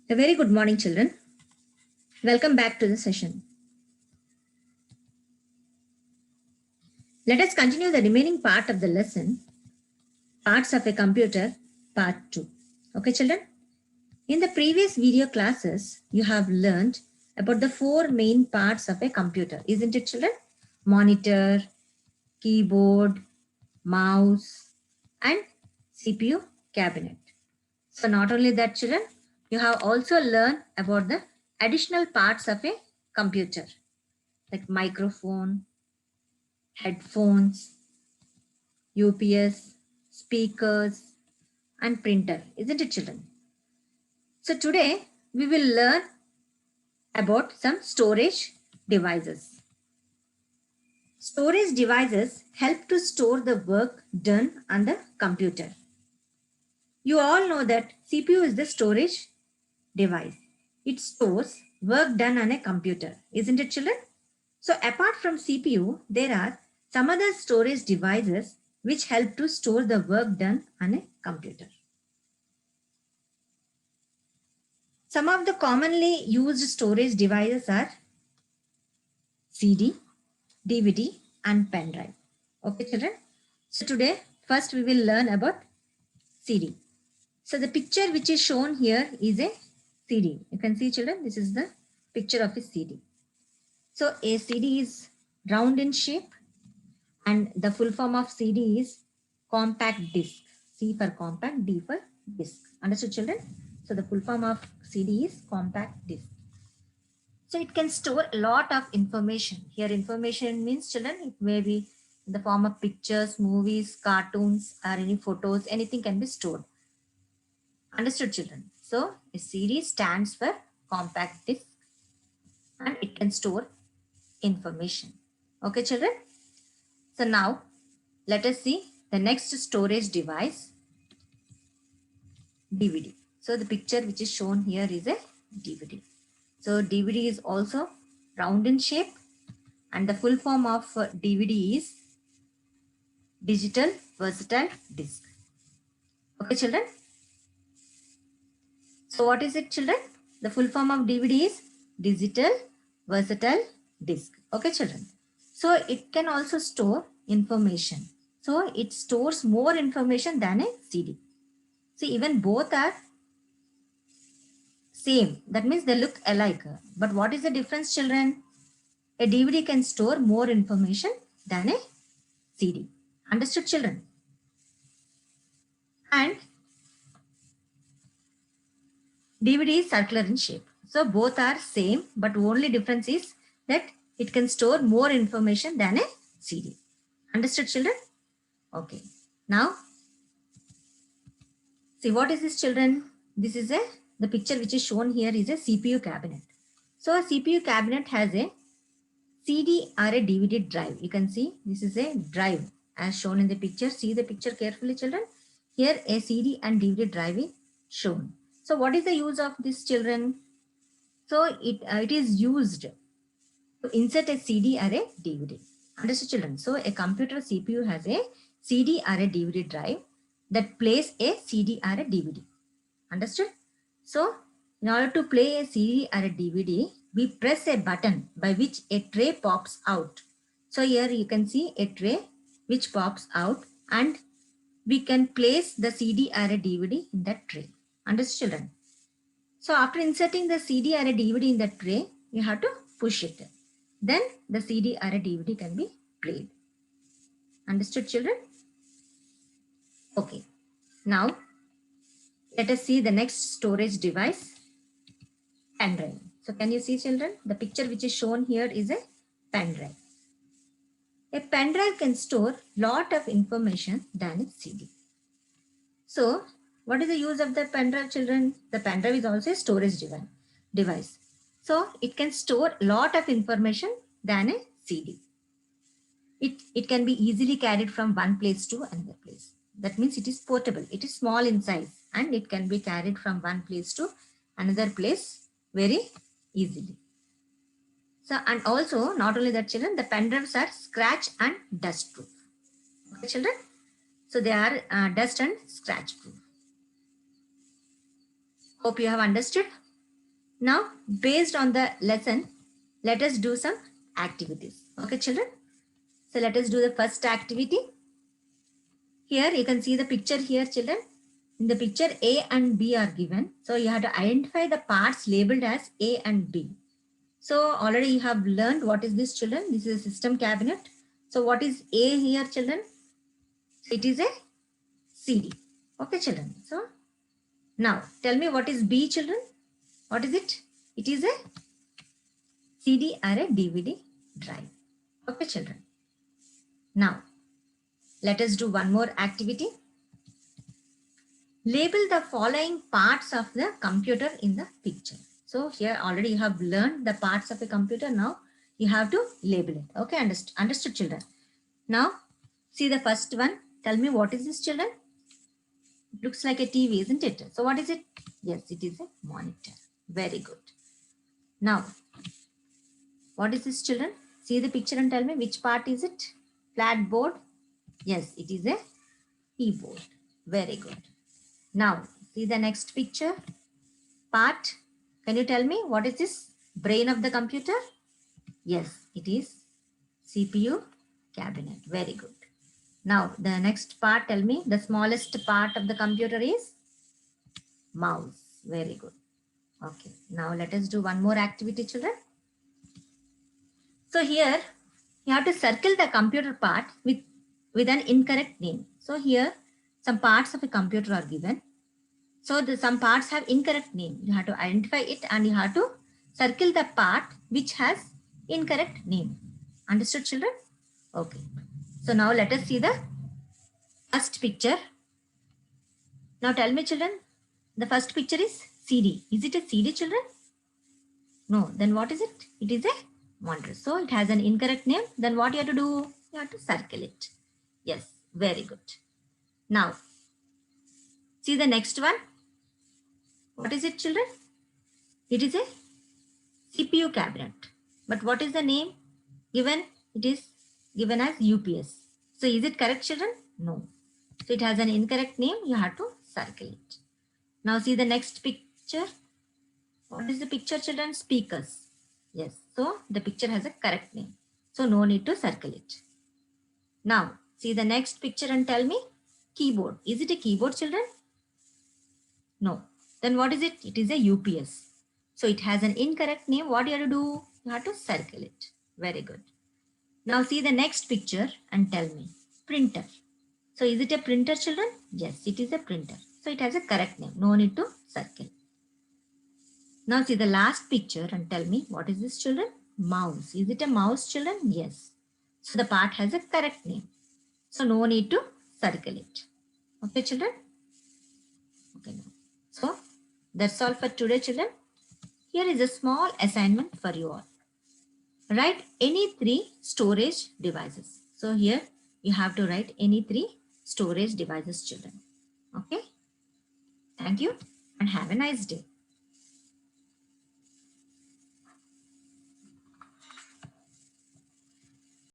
A very good morning, children. Welcome back to the session. Let us continue the remaining part of the lesson, Parts of a Computer, Part 2. Okay, children? In the previous video classes, you have learned about the four main parts of a computer, isn't it, children? Monitor, keyboard, mouse, and CPU cabinet. So not only that, children, you have also learned about the additional parts of a computer, like microphone, headphones, UPS, speakers, and printer, isn't it, children? So today we will learn about some storage devices. Storage devices help to store the work done on the computer. You all know that CPU is the storage device. It stores work done on a computer, isn't it, children? So apart from CPU, there are some other storage devices which help to store the work done on a computer. Some of the commonly used storage devices are CD, DVD, and pen drive. Okay, children? So today, first we will learn about CD. So the picture which is shown here is a CD. You can see, children, this is the picture of a CD. So a CD is round in shape, and the full form of CD is compact disc. C for compact, D for disc. Understood, children? So the full form of CD is compact disc. So it can store a lot of information. Here information means, children, it may be in the form of pictures, movies, cartoons, or any photos, anything can be stored. Understood, children? So a CD stands for compact disc and it can store information. Okay, children? So now let us see the next storage device, DVD. So the picture which is shown here is a DVD. So DVD is also round in shape and the full form of DVD is digital versatile disc. Okay, children? So what is it, children? The full form of DVD is digital versatile disc. Okay, children? So it can also store information. So it stores more information than a CD. See, even both are same. That means they look alike. But what is the difference, children? A DVD can store more information than a CD. Understood, children? And DVD is circular in shape. So both are same, but only difference is that it can store more information than a CD. Understood, children? Okay. Now, see what is this, children? This is the picture which is shown here is a CPU cabinet. So a CPU cabinet has a CD or a DVD drive. You can see this is a drive as shown in the picture. See the picture carefully, children. Here a CD and DVD drive is shown. So what is the use of this, children? So it is used to insert a CD or a DVD. Understood, children? So a computer CPU has a CD or a DVD drive that plays a CD or a DVD. Understood? So in order to play a CD or a DVD, we press a button by which a tray pops out. So here you can see a tray which pops out and we can place the CD or a DVD in that tray. Understood, children? So after inserting the CD or a DVD in the tray, you have to push it. Then the CD or a DVD can be played. Understood, children? Okay. Now let us see the next storage device, pen drive. So can you see, children? The picture which is shown here is a pen drive. A pen drive can store lot of information than a CD. So what is the use of the pen drive, children? The pen drive is also a storage device. So it can store lot of information than a CD. It can be easily carried from one place to another place. That means it is portable. It is small in size and it can be carried from one place to another place very easily. So, and also not only that, children, the pen drives are scratch and dust proof. Okay, children? So they are dust and scratch proof. Hope you have understood. Now, based on the lesson, let us do some activities. Okay, children? So let us do the first activity. Here you can see the picture here, children. In the picture, A and B are given. So you have to identify the parts labeled as A and B. So already you have learned what is this, children. This is a system cabinet. So what is A here, children? So it is a CD. Okay, children. So now tell me what is B, children. What is it? It is a CD or a DVD drive. Okay, children. Now let us do one more activity. Label the following parts of the computer in the picture. So here already you have learned the parts of a computer. Now you have to label it. Okay, understood, children. Now see the first one. Tell me what is this, children? It looks like a TV, isn't it? So what is it? Yes, it is a monitor. Very good. Now, what is this, children? See the picture and tell me which part is it? Flat board. Yes, it is a keyboard. Very good. Now, see the next picture. Part. Can you tell me what is this? Brain of the computer? Yes, it is CPU cabinet. Very good. Now, the next part, tell me the smallest part of the computer is mouse. Very good. Okay. Now, let us do one more activity, children. So here, you have to circle the computer part with an incorrect name. So here, some parts of a computer are given. So some parts have incorrect name. You have to identify it and you have to circle the part which has incorrect name. Understood, children? Okay. So now let us see the first picture. Now tell me, children, the first picture is CD. Is it a CD, children? No. Then what is it? It is a monitor. So it has an incorrect name. Then what you have to do? You have to circle it. Yes. Very good. Now, see the next one. What is it, children? It is a CPU cabinet. But what is the name given? It is given as UPS. So is it correct, children? No. So it has an incorrect name. You have to circle it. Now see the next picture. What is the picture, children? Speakers. Yes. So the picture has a correct name. So no need to circle it. Now see the next picture and tell me keyboard. Is it a keyboard, children? No. Then what is it? It is a UPS. So it has an incorrect name. What do you have to do? You have to circle it. Very good. Now see the next picture and tell me. Printer. So is it a printer, children? Yes, it is a printer. So it has a correct name. No need to circle. Now see the last picture and tell me what is this, children? Mouse. Is it a mouse, children? Yes. So the part has a correct name. So no need to circle it. Okay, children? Okay. Now. So that's all for today, children. Here is a small assignment for you all. Write any 3 storage devices. So here you have to write any 3 storage devices, children. Okay. Thank you and have a nice day.